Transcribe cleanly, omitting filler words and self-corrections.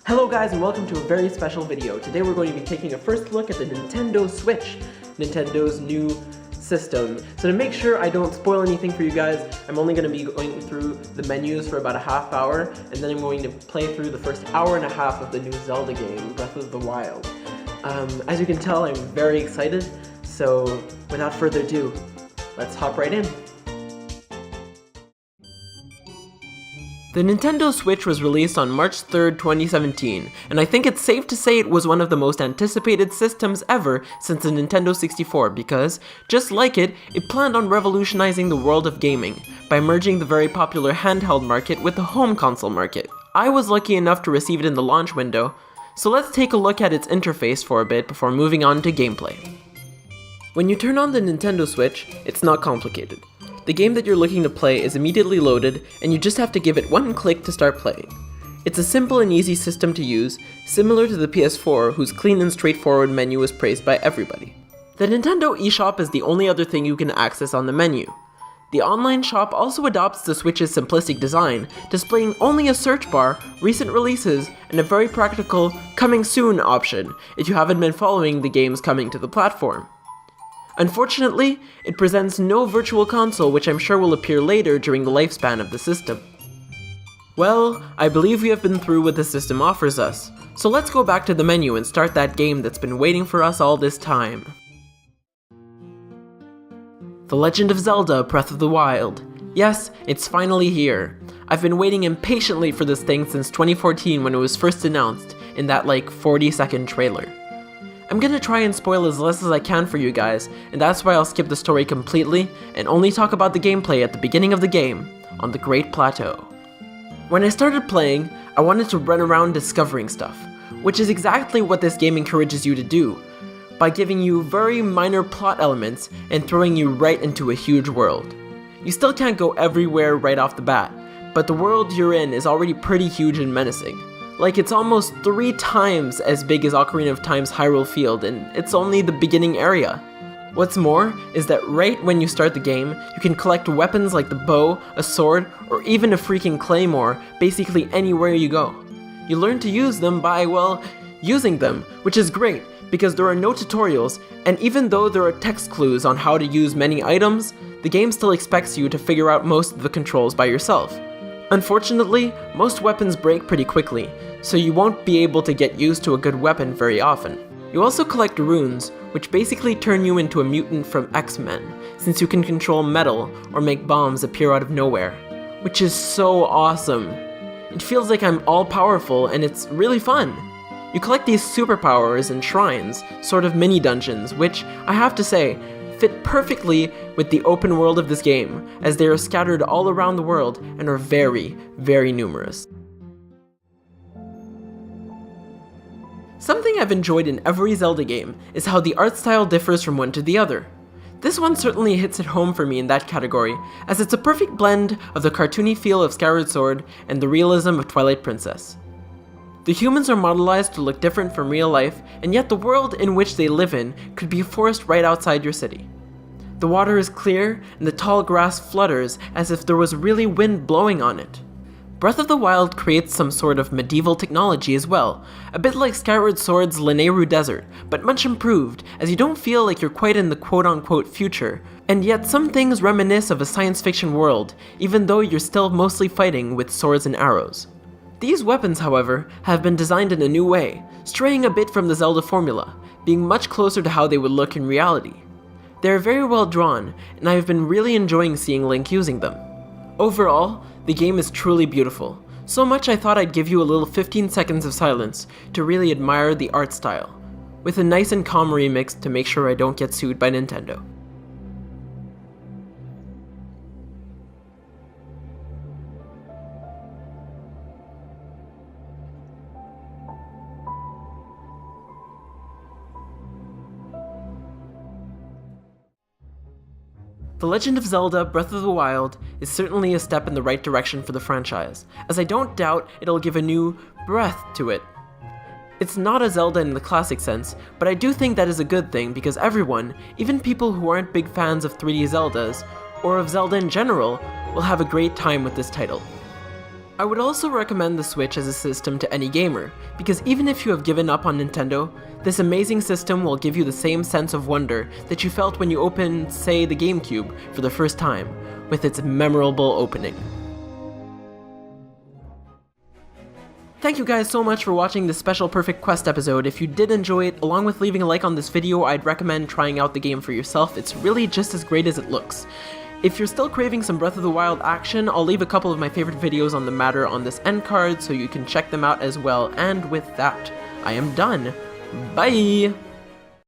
Hello guys and welcome to a very special video. Today we're going to be taking a first look at the Nintendo Switch, Nintendo's new system. So to make sure I don't spoil anything for you guys, I'm only going to be going through the menus for about a half hour, and then I'm going to play through the first hour and a half of the new Zelda game, Breath of the Wild. As you can tell, I'm very excited, so without further ado, let's hop right in. The Nintendo Switch was released on March 3rd, 2017, and I think it's safe to say it was one of the most anticipated systems ever since the Nintendo 64 because, just like it planned on revolutionizing the world of gaming by merging the very popular handheld market with the home console market. I was lucky enough to receive it in the launch window, so let's take a look at its interface for a bit before moving on to gameplay. When you turn on the Nintendo Switch, it's not complicated. The game that you're looking to play is immediately loaded, and you just have to give it one click to start playing. It's a simple and easy system to use, similar to the PS4, whose clean and straightforward menu is praised by everybody. The Nintendo eShop is the only other thing you can access on the menu. The online shop also adopts the Switch's simplistic design, displaying only a search bar, recent releases, and a very practical "coming soon" option if you haven't been following the games coming to the platform. Unfortunately, it presents no virtual console, which I'm sure will appear later during the lifespan of the system. Well, I believe we have been through what the system offers us, so let's go back to the menu and start that game that's been waiting for us all this time. The Legend of Zelda: Breath of the Wild. Yes, it's finally here. I've been waiting impatiently for this thing since 2014 when it was first announced in that 40-second trailer. I'm gonna try and spoil as less as I can for you guys, and that's why I'll skip the story completely and only talk about the gameplay at the beginning of the game, on the Great Plateau. When I started playing, I wanted to run around discovering stuff, which is exactly what this game encourages you to do, by giving you very minor plot elements and throwing you right into a huge world. You still can't go everywhere right off the bat, but the world you're in is already pretty huge and menacing. It's almost 3 times as big as Ocarina of Time's Hyrule field, and it's only the beginning area. What's more is that right when you start the game, you can collect weapons like the bow, a sword, or even a freaking claymore basically anywhere you go. You learn to use them by, using them, which is great because there are no tutorials, and even though there are text clues on how to use many items, the game still expects you to figure out most of the controls by yourself. Unfortunately, most weapons break pretty quickly, so you won't be able to get used to a good weapon very often. You also collect runes, which basically turn you into a mutant from X-Men, since you can control metal or make bombs appear out of nowhere, which is so awesome. It feels like I'm all-powerful and it's really fun. You collect these superpowers and shrines, sort of mini-dungeons, which, I have to say, fit perfectly with the open world of this game, as they are scattered all around the world and are very, very numerous. Something I've enjoyed in every Zelda game is how the art style differs from one to the other. This one certainly hits it home for me in that category, as it's a perfect blend of the cartoony feel of Skyward Sword and the realism of Twilight Princess. The humans are modelized to look different from real life, and yet the world in which they live in could be a forest right outside your city. The water is clear, and the tall grass flutters as if there was really wind blowing on it. Breath of the Wild creates some sort of medieval technology as well, a bit like Skyward Sword's Lanayru Desert, but much improved, as you don't feel like you're quite in the quote-unquote future, and yet some things reminisce of a science fiction world, even though you're still mostly fighting with swords and arrows. These weapons, however, have been designed in a new way, straying a bit from the Zelda formula, being much closer to how they would look in reality. They are very well drawn, and I have been really enjoying seeing Link using them. Overall, the game is truly beautiful, so much I thought I'd give you a little 15 seconds of silence to really admire the art style, with a nice and calm remix to make sure I don't get sued by Nintendo. The Legend of Zelda: Breath of the Wild is certainly a step in the right direction for the franchise, as I don't doubt it'll give a new breath to it. It's not a Zelda in the classic sense, but I do think that is a good thing because everyone, even people who aren't big fans of 3D Zeldas, or of Zelda in general, will have a great time with this title. I would also recommend the Switch as a system to any gamer, because even if you have given up on Nintendo, this amazing system will give you the same sense of wonder that you felt when you opened, say, the GameCube for the first time, with its memorable opening. Thank you guys so much for watching this special Perfect Quest episode. If you did enjoy it, along with leaving a like on this video, I'd recommend trying out the game for yourself. It's really just as great as it looks. If you're still craving some Breath of the Wild action, I'll leave a couple of my favorite videos on the matter on this end card so you can check them out as well. And with that, I am done. Bye!